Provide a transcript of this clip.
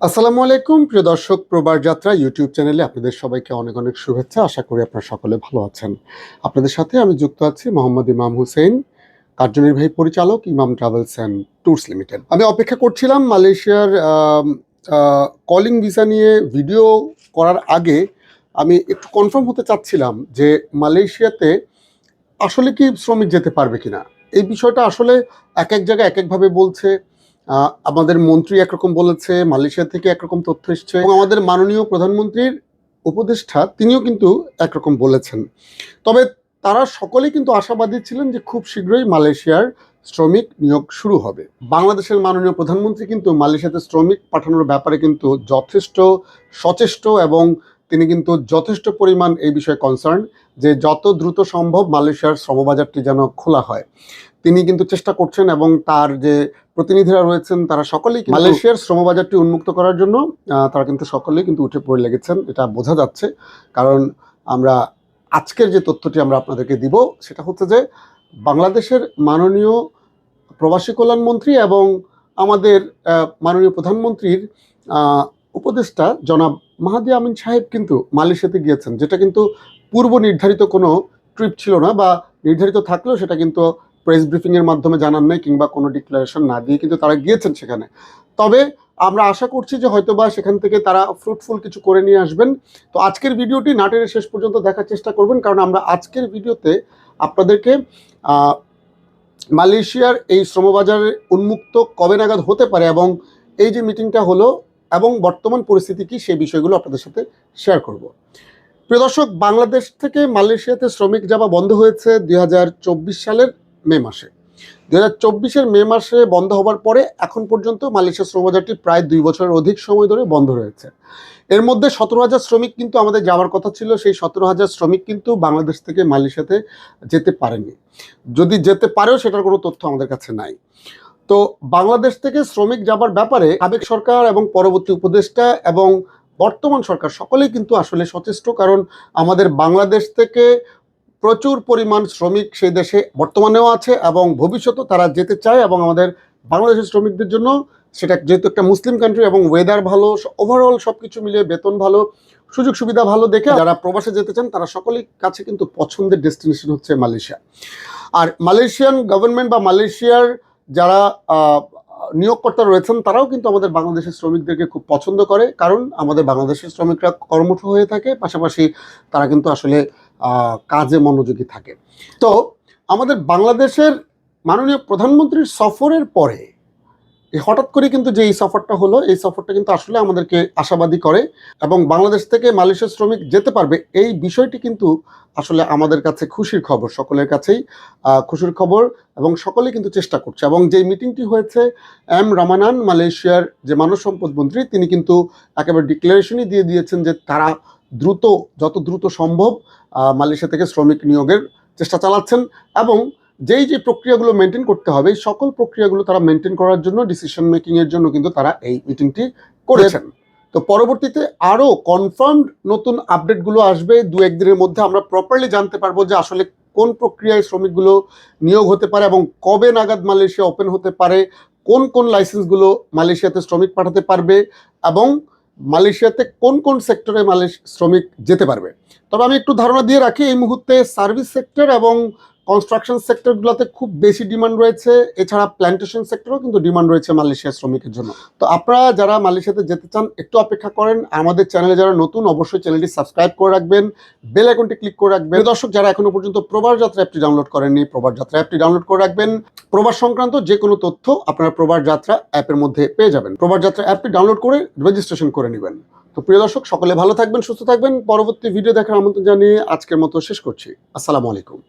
আসসালামু আলাইকুম প্রিয় দর্শক, প্রবাস যাত্রা ইউটিউব চ্যানেলে আপনাদের সবাইকে অনেক অনেক শুভেচ্ছা। আশা করি আপনারা সকলে ভালো আছেন। আপনাদের সাথে আমি যুক্ত আছি মোহাম্মদ ইমাম হুসেইন, কার্যনির্বাহী পরিচালক, ইমাম ট্রাভেলস অ্যান্ড ট্যুরস লিমিটেড। আমি অপেক্ষা করছিলাম মালয়েশিয়ার কলিং ভিসা নিয়ে ভিডিও করার আগে আমি একটু কনফার্ম হতে চাচ্ছিলাম যে মালয়েশিয়াতে আসলে কি শ্রমিক যেতে পারবে কিনা। এই বিষয়টা আসলে এক এক জায়গায় এক একভাবে বলছে। আমাদের মন্ত্রী একরকম বলেছে, মালয়েশিয়া থেকে একরকম তথ্য এসছে, এবং আমাদের মাননীয় প্রধানমন্ত্রীর উপদেষ্টা তিনিও কিন্তু একরকম বলেছেন। তবে তারা সকলেই কিন্তু আশাবাদী ছিলেন যে খুব শীঘ্রই মালয়েশিয়ার শ্রমিক নিয়োগ শুরু হবে। বাংলাদেশের মাননীয় প্রধানমন্ত্রী কিন্তু মালয়েশিয়াতে শ্রমিক পাঠানোর ব্যাপারে কিন্তু যথেষ্ট সচেষ্ট, এবং তিনি কিন্তু যথেষ্ট পরিমাণ এই বিষয়ে কনসার্ন যে যত দ্রুত সম্ভব মালয়েশিয়ার শ্রমবাজারটি যেন খোলা হয়। তিনি কিন্তু চেষ্টা করছেন, এবং তার যে প্রতিনিধিরা রয়েছেন তারা সকলেই মালয়েশিয়ার শ্রমবাজারটি উন্মুক্ত করার জন্য তারা কিন্তু সকলেই কিন্তু উঠে পড়ে লেগেছেন, এটা বোঝা যাচ্ছে। কারণ আমরা আজকের যে তথ্যটি আমরা আপনাদেরকে দিব সেটা হচ্ছে যে বাংলাদেশের মাননীয় প্রবাসী কল্যাণ মন্ত্রী এবং আমাদের মাননীয় প্রধানমন্ত্রীর উপদেষ্টা জনাব মাহাদি আমিন সাহেব কিন্তু মালয়েশিয়াতে গিয়েছেন, যেটা কিন্তু পূর্ব নির্ধারিত কোনো ট্রিপ ছিল না, বা নির্ধারিত থাকলেও সেটা কিন্তু প্রেস ব্রিফিংয়ের মাধ্যমে জানান নাই কিংবা কোনো ডিক্লারেশন না দিয়ে কিন্তু তারা গিয়েছেন সেখানে। তবে আমরা আশা করছি যে হয়তোবা সেখান থেকে তারা ফ্রুটফুল কিছু করে নিয়ে আসবেন। তো আজকের ভিডিওটি না টেনে শেষ পর্যন্ত দেখার চেষ্টা করবেন, কারণ আমরা আজকের ভিডিওতে আপনাদেরকে মালয়েশিয়ার এই শ্রমবাজারে উন্মুক্ত কবে নাগাদ হতে পারে, এবং এই যে মিটিংটা হলো এবং বর্তমান পরিস্থিতি কি সেই বিষয়গুলো আপনাদের সাথে শেয়ার করব। প্রিয় দর্শক, বাংলাদেশ থেকে মালয়েশিয়াতে শ্রমিক যাওয়া বন্ধ হয়েছে 2024 সালের মে মাসে। 2024-এর মে মাসে বন্ধ হবার পরে এখন পর্যন্ত মালয়েশিয়া শ্রমবাজারটি প্রায় 2 বছরের অধিক সময় ধরে বন্ধ রয়েছে। এর মধ্যে 17,000 শ্রমিক কিন্তু আমাদের যাওয়ার কথা ছিল, সেই 17,000 শ্রমিক কিন্তু বাংলাদেশ থেকে মালয়েশিয়াতে যেতে পারেনি। যদি যেতে পারেও সেটার কোনো তথ্য আমাদের কাছে নাই। তো বাংলাদেশ থেকে শ্রমিক যাবার ব্যাপারে সাবেক সরকার এবং পরবর্তী উপদেষ্টা এবং বর্তমান সরকার সকলেই কিন্তু আসলে সচেষ্ট, কারণ আমাদের বাংলাদেশ থেকে প্রচুর পরিমাণ শ্রমিক সেই দেশে বর্তমানেও আছে এবং ভবিষ্যতেও তারা যেতে চায়, এবং আমাদের বাংলাদেশের শ্রমিকদের জন্য সেটা যেহেতু একটা মুসলিম কান্ট্রি এবং ওয়েদার ভালো, ওভারঅল সব কিছু মিলিয়ে বেতন ভালো, সুযোগ সুবিধা ভালো দেখে যারা প্রবাসে যেতে চান তারা সকলেই কাছে কিন্তু পছন্দের ডেস্টিনেশন হচ্ছে মালয়েশিয়া। আর মালয়েশিয়ান গভর্নমেন্ট বা মালয়েশিয়ার যারা নিয়োগকর্তা রয়েছেন তারাও কিন্তু আমাদের বাংলাদেশের শ্রমিকদেরকে খুব পছন্দ করে, কারণ আমাদের বাংলাদেশের শ্রমিকরা কর্মঠ হয়ে থাকে, পাশাপাশি তারা কিন্তু আসলে কাজে মনোযোগী থাকে। তো আমাদের বাংলাদেশের মাননীয় প্রধানমন্ত্রীর সফরের পরে হঠাৎ করে কিন্তু যে এই সফরটা হলো, এই সফরটা কিন্তু আসলে আমাদেরকে আশাবাদী করে, এবং বাংলাদেশ থেকে মালয়েশিয়ার শ্রমিক যেতে পারবে এই বিষয়টি কিন্তু আসলে আমাদের কাছে খুশির খবর, সকলের কাছেই খুশির খবর, এবং সকলে কিন্তু চেষ্টা করছে। এবং যে মিটিংটি হয়েছে এম রামানান, মালয়েশিয়ার যে মানব সম্পদ মন্ত্রী, তিনি কিন্তু একেবারে ডিক্লারেশনই দিয়ে দিয়েছেন যে তারা যত দ্রুত সম্ভব মালয়েশিয়া থেকে শ্রমিক নিয়োগের চেষ্টা চালাচ্ছেন, এবং যেই যে প্রক্রিয়াগুলো মেনটেন করতে হবে এই সকল প্রক্রিয়াগুলো তারা মেনটেন করার জন্য, ডিসিশন মেকিংয়ের জন্য কিন্তু তারা এই মিটিংটি করেছেন। তো পরবর্তীতে আরও কনফার্মড নতুন আপডেটগুলো আসবে, 2-1 দিনের মধ্যে আমরা প্রপারলি জানতে পারবো যে আসলে কোন প্রক্রিয়ায় শ্রমিকগুলো নিয়োগ হতে পারে এবং কবে নাগাদ মালয়েশিয়া ওপেন হতে পারে, কোন কোন লাইসেন্সগুলো মালয়েশিয়াতে শ্রমিক পাঠাতে পারবে, এবং মালয়েশিয়াতে কোন কোন সেক্টরে শ্রমিক যেতে পারবে। তবে আমি একটু ধারণা দিয়ে রাখি, এই মুহূর্তে সার্ভিস সেক্টর এবং কনস্ট্রাকশন সেক্টরগুলোতে খুব বেশি ডিমান্ড রয়েছে, এছাড়া প্ল্যান্টেশন সেক্টরেও কিন্তু ডিমান্ড রয়েছে মালয়েশিয়ার শ্রমিকের জন্য। তো আপনারা যারা মালয়েশিয়াতে যেতে চান একটু অপেক্ষা করেন, আমাদের চ্যানেলে যারা নতুন অবশ্যই চ্যানেলটি সাবস্ক্রাইব করে রাখবেন, বেল আইকনটি ক্লিক করে রাখবেন। দর্শক, যারা এখনো পর্যন্ত প্রবাস যাত্রা অ্যাপটি ডাউনলোড করেননি, প্রবাস যাত্রা অ্যাপটি ডাউনলোড করে রাখবেন। প্রবাস সংক্রান্ত যে কোনো তথ্য আপনারা প্রবাস যাত্রা অ্যাপের মধ্যে পেয়ে যাবেন। প্রবাস যাত্রা অ্যাপটি ডাউনলোড করে রেজিস্ট্রেশন করে নেবেন। তো প্রিয় দর্শক, সকলে ভালো থাকবেন, সুস্থ থাকবেন। পরবর্তী ভিডিও দেখার আমন্ত্রণ জানিয়ে আজকের মতো শেষ করছি। আসসালামু আলাইকুম।